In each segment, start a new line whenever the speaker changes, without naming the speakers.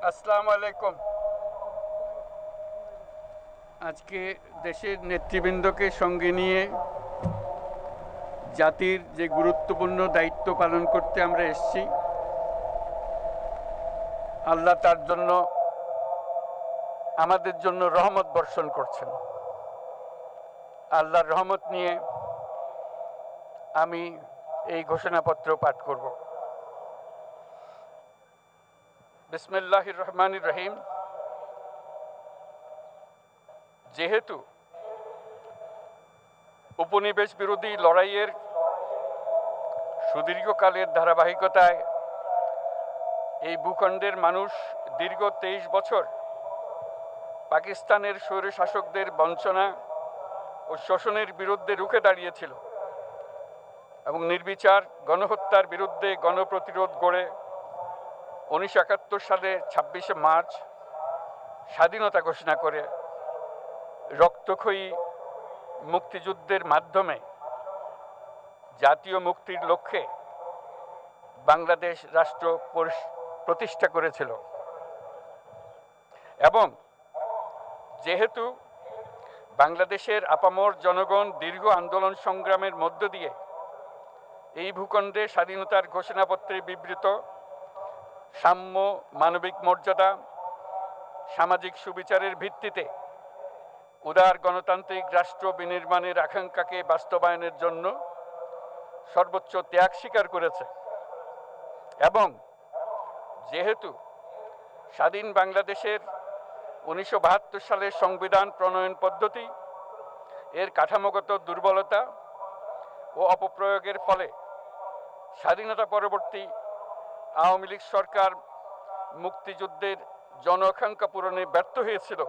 আসসালামু আলাইকুম। আজকে দেশের নেতৃবৃন্দকে সঙ্গে নিয়ে জাতির যে গুরুত্বপূর্ণ দায়িত্ব পালন করতে আমরা এসেছি, আল্লাহ তার জন্য আমাদের জন্য রহমত বর্ষণ করছেন। আল্লাহর রহমত নিয়ে আমি এই ঘোষণাপত্র পাঠ করব। বিসমিল্লাহির রহমানির রহিম। যেহেতু উপনিবেশ বিরোধী লড়াইয়ের সুদীর্ঘকালের ধারাবাহিকতায় এই ভূখণ্ডের মানুষ দীর্ঘ 23 বছর পাকিস্তানের স্বৈরশাসকদের বঞ্চনা ও শোষণের বিরুদ্ধে রুখে দাঁড়িয়েছিল এবং নির্বিচার গণহত্যার বিরুদ্ধে গণপ্রতিরোধ গড়ে 1971 সালে 26শে মার্চ স্বাধীনতা ঘোষণা করে রক্তক্ষয়ী মুক্তিযুদ্ধের মাধ্যমে জাতীয় মুক্তির লক্ষ্যে বাংলাদেশ রাষ্ট্র প্রতিষ্ঠা করেছিল। এবং যেহেতু বাংলাদেশের আপামর জনগণ দীর্ঘ আন্দোলন সংগ্রামের মধ্য দিয়ে এই ভূখণ্ডে স্বাধীনতার ঘোষণাপত্রে বিবৃত সাম্য, মানবিক মর্যাদা, সামাজিক সুবিচারের ভিত্তিতে উদার গণতান্ত্রিক রাষ্ট্র বিনির্মাণের আকাঙ্ক্ষাকে বাস্তবায়নের জন্য সর্বোচ্চ ত্যাগ স্বীকার করেছে, এবং যেহেতু স্বাধীন বাংলাদেশের 1972 সালের সংবিধান প্রণয়ন পদ্ধতি এর কাঠামোগত দুর্বলতা ও অপপ্রয়োগের ফলে স্বাধীনতা পরবর্তী আওয়ামী লীগ সরকার মুক্তিযুদ্ধের জন আকাঙ্ক্ষা পূরণে ব্যর্থ হয়েছিল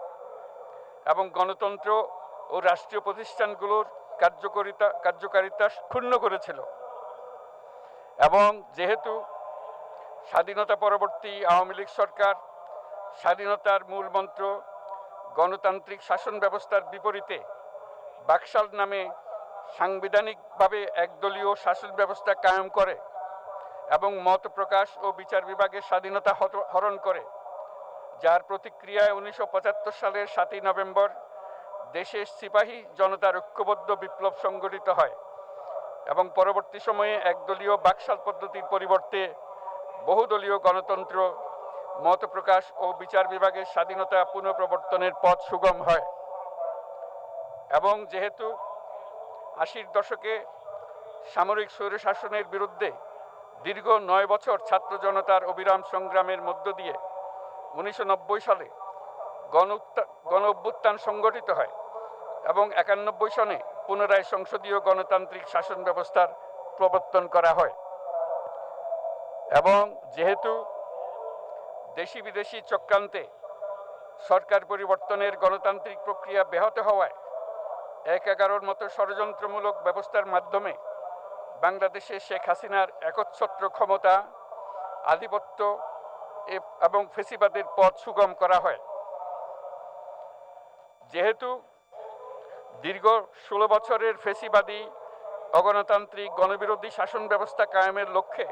এবং গণতন্ত্র ও রাষ্ট্রীয় প্রতিষ্ঠানগুলোর কার্যকারিতা ক্ষুণ্ণ করেছিল। এবং যেহেতু স্বাধীনতা পরবর্তী আওয়ামী লীগ সরকার স্বাধীনতার মূল মন্ত্র গণতান্ত্রিক শাসন ব্যবস্থার বিপরীতে বাকশাল নামে সাংবিধানিকভাবে একদলীয় শাসন ব্যবস্থা কায়েম করে এবং মত প্রকাশ ও বিচার বিভাগের স্বাধীনতা হরণ করে, যার প্রতিক্রিয়ায় 1975 সালের 7ই নভেম্বর দেশের সিপাহী জনতার ঐক্যবদ্ধ বিপ্লব সংগঠিত হয় এবং পরবর্তী সময়ে একদলীয় বাকশাল পদ্ধতির পরিবর্তে বহুদলীয় গণতন্ত্র, মত প্রকাশ ও বিচার বিভাগের স্বাধীনতা পুনঃপ্রবর্তনের পথ সুগম হয়। এবং যেহেতু 80-র দশকে সামরিক স্বৈরশাসনের বিরুদ্ধে দীর্ঘ 9 বছর ছাত্র জনতার অবিরাম সংগ্রামের মধ্য দিয়ে 1990 সালে গণ অভ্যুত্থান সংগঠিত হয় এবং 91 সনে পুনরায় সংসদীয় গণতান্ত্রিক শাসন ব্যবস্থার প্রবর্তন করা হয়। এবং যেহেতু দেশি বিদেশি চক্রান্তে সরকার পরিবর্তনের গণতান্ত্রিক প্রক্রিয়া ব্যাহত হওয়ায় 1/11 মতো ষড়যন্ত্রমূলক ব্যবস্থার মাধ্যমে বাংলাদেশে শেখ হাসিনার একচ্ছত্র ক্ষমতা, আধিপত্য এবং ফেসিবাদের পথ সুগম করা হয়। যেহেতু দীর্ঘ 16 বছরের ফেসিবাদী অগণতান্ত্রিক গণবিরোধী শাসন ব্যবস্থা কায়েমের লক্ষ্যে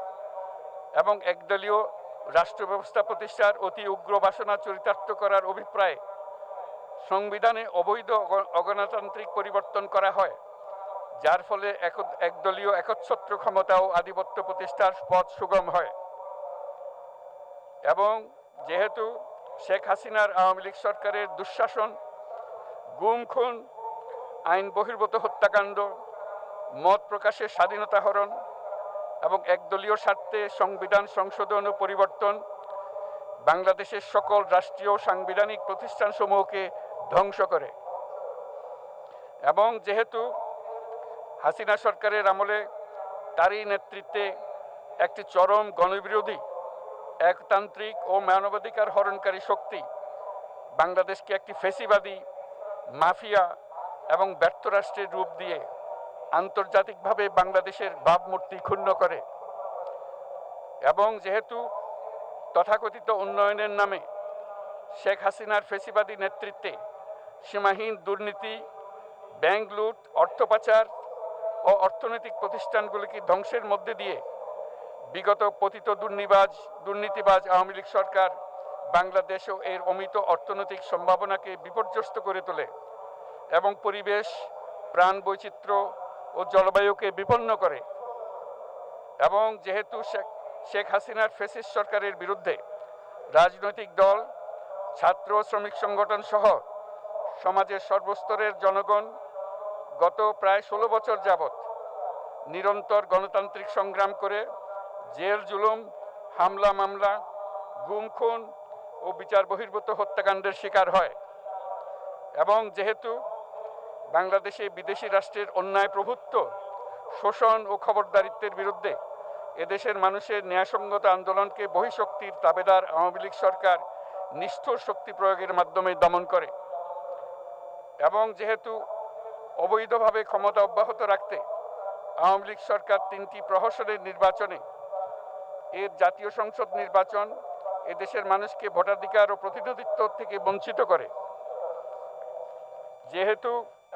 এবং একদলীয় রাষ্ট্র ব্যবস্থা প্রতিষ্ঠার অতি উগ্র বাসনা চরিতার্থ করার অভিপ্রায়ে সংবিধানে অবৈধ অগণতান্ত্রিক পরিবর্তন করা হয়, যার ফলে একদলীয় একচ্ছত্র ক্ষমতা ও আধিপত্য প্রতিষ্ঠার পথ সুগম হয়। এবং যেহেতু শেখ হাসিনার আওয়ামী লীগ সরকারের দুঃশাসন, গুম খুন, আইন বহির্ভূত হত্যাকাণ্ড, মত প্রকাশের স্বাধীনতা হরণ এবং একদলীয় স্বার্থে সংবিধান সংশোধন ও পরিবর্তন বাংলাদেশের সকল রাষ্ট্রীয় সাংবিধানিক প্রতিষ্ঠানসমূহকে ধ্বংস করে। এবং যেহেতু হাসিনা সরকারের আমলে তারই নেতৃত্বে একটি চরম গণবিরোধী, একতান্ত্রিক ও মানবাধিকার হরণকারী শক্তি বাংলাদেশকে একটি ফেসিবাদী, মাফিয়া এবং ব্যর্থ রাষ্ট্রের রূপ দিয়ে আন্তর্জাতিকভাবে বাংলাদেশের ভাবমূর্তি ক্ষুণ্ণ করে। এবং যেহেতু তথাকথিত উন্নয়নের নামে শেখ হাসিনার ফেসিবাদী নেতৃত্বে সীমাহীন দুর্নীতি, ব্যাংক লুট, অর্থ পাচার ও অর্থনৈতিক প্রতিষ্ঠানগুলিকে ধ্বংসের মধ্যে দিয়ে বিগত পতিত দুর্নীতিবাজ আওয়ামী লীগ সরকার বাংলাদেশ ও এর অমিত অর্থনৈতিক সম্ভাবনাকে বিপর্যস্ত করে তোলে এবং পরিবেশ, প্রাণ বৈচিত্র্য ও জলবায়ুকে বিপন্ন করে। এবং যেহেতু শেখ হাসিনার ফ্যাসিস্ট সরকারের বিরুদ্ধে রাজনৈতিক দল, ছাত্র শ্রমিক সংগঠন সহ সমাজের সর্বস্তরের জনগণ গত প্রায় 16 বছর যাবৎ নিরন্তর গণতান্ত্রিক সংগ্রাম করে জেল জুলুম, হামলা মামলা, গুম খুন ও বিচার বহির্ভূত হত্যাকাণ্ডের শিকার হয়। এবং যেহেতু বাংলাদেশে বিদেশি রাষ্ট্রের অন্যায় প্রভুত্ব, শোষণ ও খবরদারিত্বের বিরুদ্ধে এদেশের মানুষের ন্যায়সঙ্গত আন্দোলনকে বহিঃশক্তির তাবেদার আওয়ামী লীগ সরকার নিষ্ঠুর শক্তি প্রয়োগের মাধ্যমে দমন করে। এবং যেহেতু অবৈধভাবে ক্ষমতা অব্যাহত রাখতে আওয়ামী লীগ সরকার 3টি প্রহসনের নির্বাচনে এর জাতীয় সংসদ নির্বাচন এদেশের মানুষকে ভোটাধিকার ও প্রতিনিধিত্ব থেকে বঞ্চিত করে। যেহেতু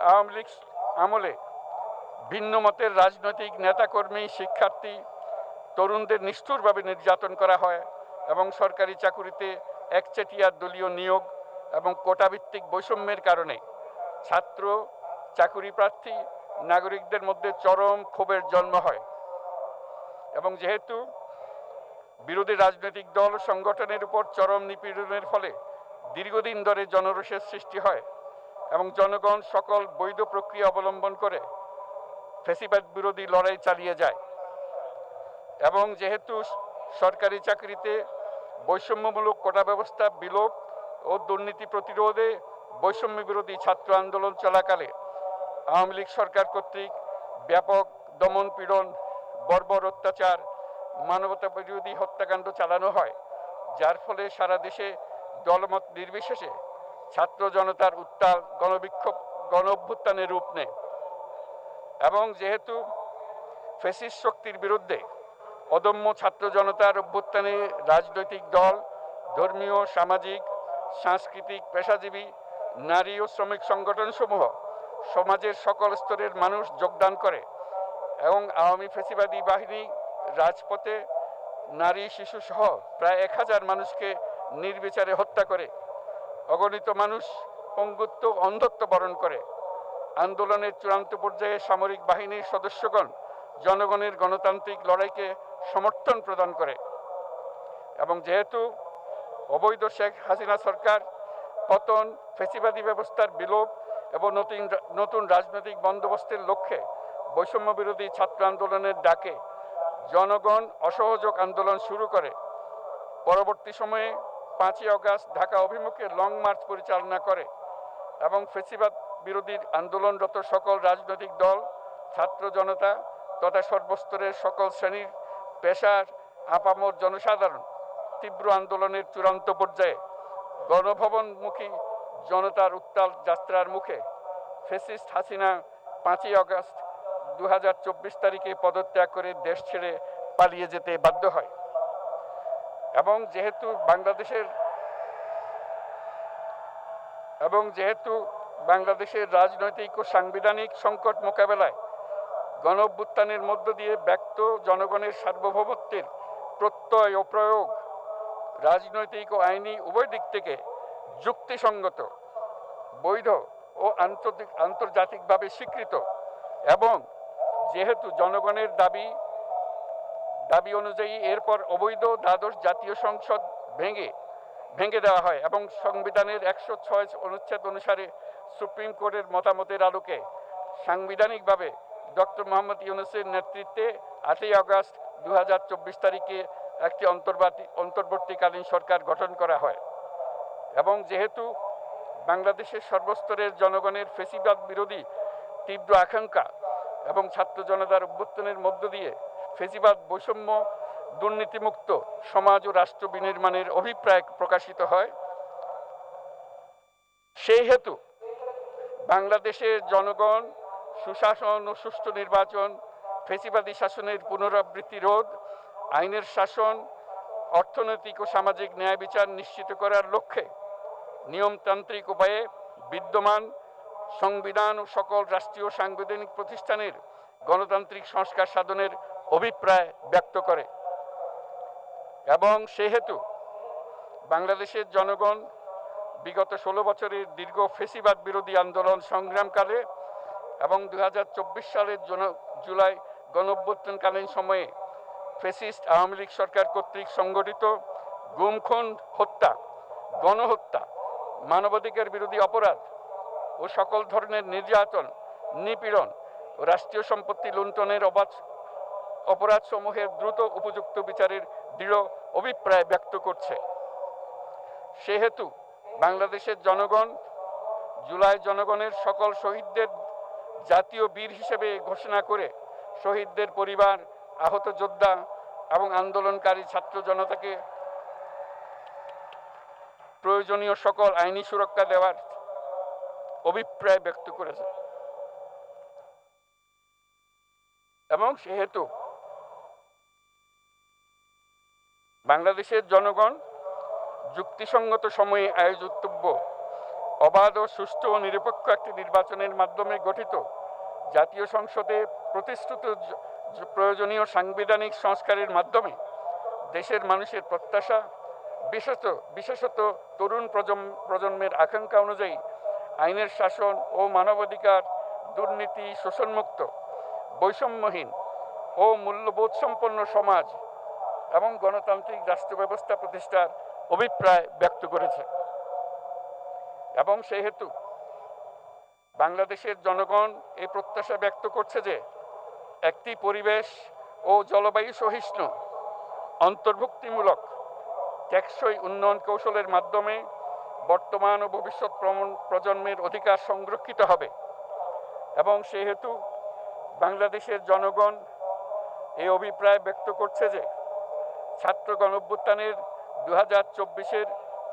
আওয়ামী লীগ আমলে ভিন্ন মতের রাজনৈতিক নেতাকর্মী, শিক্ষার্থী, তরুণদের নিষ্ঠুরভাবে নির্যাতন করা হয় এবং সরকারি চাকুরিতে একচেটিয়া দলীয় নিয়োগ এবং কোটাভিত্তিক বৈষম্যের কারণে ছাত্র, চাকুরি প্রার্থী, নাগরিকদের মধ্যে চরম ক্ষোভের জন্ম হয়। এবং যেহেতু বিরোধী রাজনৈতিক দল সংগঠনের উপর চরম নিপীড়নের ফলে দীর্ঘদিন ধরে জনরোষের সৃষ্টি হয় এবং জনগণ সকল বৈধ প্রক্রিয়া অবলম্বন করে ফ্যাসিবাদ বিরোধী লড়াই চালিয়ে যায়। এবং যেহেতু সরকারি চাকরিতে বৈষম্যমূলক কোটা ব্যবস্থা বিলোপ ও দুর্নীতি প্রতিরোধে বৈষম্য বিরোধী ছাত্র আন্দোলন চলাকালে আওয়ামী লীগ সরকার কর্তৃক ব্যাপক দমন পীড়ন, বর্বর অত্যাচার, মানবতা বিরোধী হত্যাকাণ্ড চালানো হয়, যার ফলে সারা দেশে দলমত নির্বিশেষে ছাত্র জনতার উত্তাল গণবিক্ষোভ গণ অভ্যুত্থানের রূপ নেয়। এবং যেহেতু ফ্যাসিস্ট শক্তির বিরুদ্ধে অদম্য ছাত্র জনতার অভ্যুত্থানে রাজনৈতিক দল, ধর্মীয়, সামাজিক, সাংস্কৃতিক, পেশাজীবী, নারী ও শ্রমিক সংগঠনসমূহ সমাজের সকল স্তরের মানুষ যোগদান করে এবং আওয়ামী ফ্যাসিবাদী বাহিনী রাজপথে নারী, শিশু সহ প্রায় 1000 মানুষকে নির্বিচারে হত্যা করে, অগণিত মানুষ পঙ্গুত্ব, অন্ধত্ব বরণ করে। আন্দোলনের চূড়ান্ত পর্যায়ে সামরিক বাহিনীর সদস্যগণ জনগণের গণতান্ত্রিক লড়াইকে সমর্থন প্রদান করে। এবং যেহেতু অবৈধ শেখ হাসিনা সরকার পতন, ফ্যাসিবাদী ব্যবস্থার বিলোপ এবং নতুন রাজনৈতিক বন্দোবস্তের লক্ষ্যে বৈষম্য বিরোধী ছাত্র আন্দোলনের ডাকে জনগণ অসহযোগ আন্দোলন শুরু করে। পরবর্তী সময়ে 5ই আগস্ট ঢাকা অভিমুখে লং মার্চ পরিচালনা করে এবং ফ্যাসিবাদ বিরোধী আন্দোলনরত সকল রাজনৈতিক দল, ছাত্র জনতা তথা সর্বস্তরের সকল শ্রেণীর, পেশার, আপামর জনসাধারণ তীব্র আন্দোলনের চূড়ান্ত পর্যায়ে গণভবনমুখী জনতার উত্তাল যাত্রার মুখে ফ্যাসিস্ট হাসিনা 5ই আগস্ট 2024 তারিখে পদত্যাগ করে দেশ ছেড়ে পালিয়ে যেতে বাধ্য হয়। এবং যেহেতু বাংলাদেশের রাজনৈতিক ও সাংবিধানিক সংকট মোকাবেলায় গণ অভ্যুত্থানের মধ্য দিয়ে ব্যক্ত জনগণের সার্বভৌমত্বের প্রত্যয় ও প্রয়োগ রাজনৈতিক ও আইনি উভয় দিক থেকে যুক্তিসঙ্গত, বৈধ ও আন্তর্জাতিকভাবে স্বীকৃত। এবং যেহেতু জনগণের দাবি অনুযায়ী এরপর অবৈধ দ্বাদশ জাতীয় সংসদ ভেঙে দেওয়া হয় এবং সংবিধানের 106 অনুচ্ছেদ অনুসারে সুপ্রিম কোর্টের মতামতের আলোকে সাংবিধানিকভাবে ডক্টর মোহাম্মদ ইউনূসের নেতৃত্বে 8ই আগস্ট 2024 তারিখে একটি অন্তর্বর্তীকালীন সরকার গঠন করা হয়। এবং যেহেতু বাংলাদেশের সর্বস্তরের জনগণের ফ্যাসিবাদ বিরোধী তীব্র আকাঙ্ক্ষা এবং ছাত্র জনতার অভ্যুত্থানের মধ্য দিয়ে ফ্যাসিবাদ, বৈষম্য, দুর্নীতিমুক্ত সমাজ ও রাষ্ট্র বিনির্মাণের অভিপ্রায় প্রকাশিত হয়, সেই হেতু বাংলাদেশের জনগণ সুশাসন ও সুষ্ঠু নির্বাচন, ফ্যাসিবাদী শাসনের পুনরাবৃত্তি রোধ, আইনের শাসন, অর্থনৈতিক ও সামাজিক ন্যায় বিচার নিশ্চিত করার লক্ষ্যে নিয়মতান্ত্রিক উপায়ে বিদ্যমান সংবিধান ও সকল রাষ্ট্রীয় সাংবিধানিক প্রতিষ্ঠানের গণতান্ত্রিক সংস্কার সাধনের অভিপ্রায় ব্যক্ত করে। এবং সেহেতু বাংলাদেশের জনগণ বিগত 16 বছরের দীর্ঘ ফ্যাসিবাদ বিরোধী আন্দোলন সংগ্রামকালে এবং 2024 সালের জুলাই গণঅভ্যুত্থানকালীন সময়ে ফ্যাসিস্ট আওয়ামী লীগ সরকার কর্তৃক সংগঠিত গুম খুন, হত্যা, গণহত্যা, মানবাধিকার বিরোধী অপরাধ ও সকল ধরনের নির্যাতন, নিপীড়ন ও রাষ্ট্রীয় সম্পত্তি লুণ্ঠনের অপরাধসমূহের দ্রুত উপযুক্ত বিচারের দৃঢ় অভিপ্রায় ব্যক্ত করছে। সেহেতু বাংলাদেশের জনগণ জুলাই জনগণের সকল শহীদদের জাতীয় বীর হিসেবে ঘোষণা করে শহীদদের পরিবার, আহত যোদ্ধা এবং আন্দোলনকারী ছাত্র জনতাকে প্রয়োজনীয় সকল আইনি সুরক্ষা দেওয়ার অভিপ্রায় ব্যক্ত করেছে। এবং সেহেতু বাংলাদেশের জনগণ যুক্তিসঙ্গত সময়ে আয়োজিতব্য অবাধ ও সুষ্ঠু ও নিরপেক্ষ একটি নির্বাচনের মাধ্যমে গঠিত জাতীয় সংসদে প্রতিশ্রুত প্রয়োজনীয় সাংবিধানিক সংস্কারের মাধ্যমে দেশের মানুষের প্রত্যাশা, বিশেষত তরুণ প্রজন্মের আকাঙ্ক্ষা অনুযায়ী আইনের শাসন ও মানবাধিকার, দুর্নীতি, শোষণমুক্ত, বৈষম্যহীন ও মূল্যবোধ সম্পন্ন সমাজ এবং গণতান্ত্রিক রাষ্ট্র ব্যবস্থা প্রতিষ্ঠার অভিপ্রায় ব্যক্ত করেছে। এবং সেহেতু বাংলাদেশের জনগণ এই প্রত্যাশা ব্যক্ত করছে যে একটি পরিবেশ ও জলবায়ু সহিষ্ণু, অন্তর্ভুক্তিমূলক, টেকসই উন্নয়ন কৌশলের মাধ্যমে বর্তমান ও ভবিষ্যৎ প্রজন্মের অধিকার সংরক্ষিত হবে। এবং সেহেতু বাংলাদেশের জনগণ এই অভিপ্রায় ব্যক্ত করছে যে ছাত্র গণঅভ্যুত্থানের 2024-এর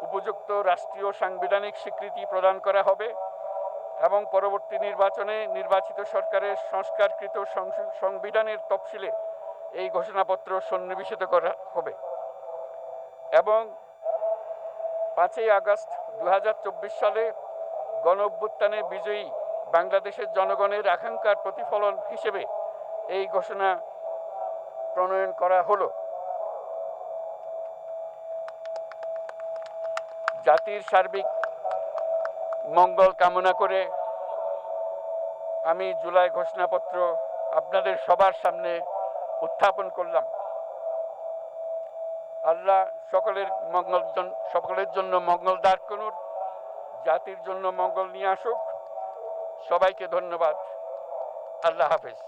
উপযুক্ত রাষ্ট্রীয় সাংবিধানিক স্বীকৃতি প্রদান করা হবে এবং পরবর্তী নির্বাচনে নির্বাচিত সরকারের সংস্কারকৃত সংবিধানের তফসিলে এই ঘোষণাপত্র সন্নিবেশিত করা হবে। এবং 5ই আগস্ট 2024 সালে গণঅভ্যুত্থানে বিজয়ী বাংলাদেশের জনগণের আকাঙ্ক্ষার প্রতিফলন হিসেবে এই ঘোষণা প্রণয়ন করা হলো। জাতির সার্বিক মঙ্গল কামনা করে আমি জুলাই ঘোষণাপত্র আপনাদের সবার সামনে উত্থাপন করলাম। আল্লাহ সকলের জন্য মঙ্গল দান করুন, জাতির জন্য মঙ্গল নিয়ে আসুক। সবাইকে ধন্যবাদ। আল্লাহ হাফেজ।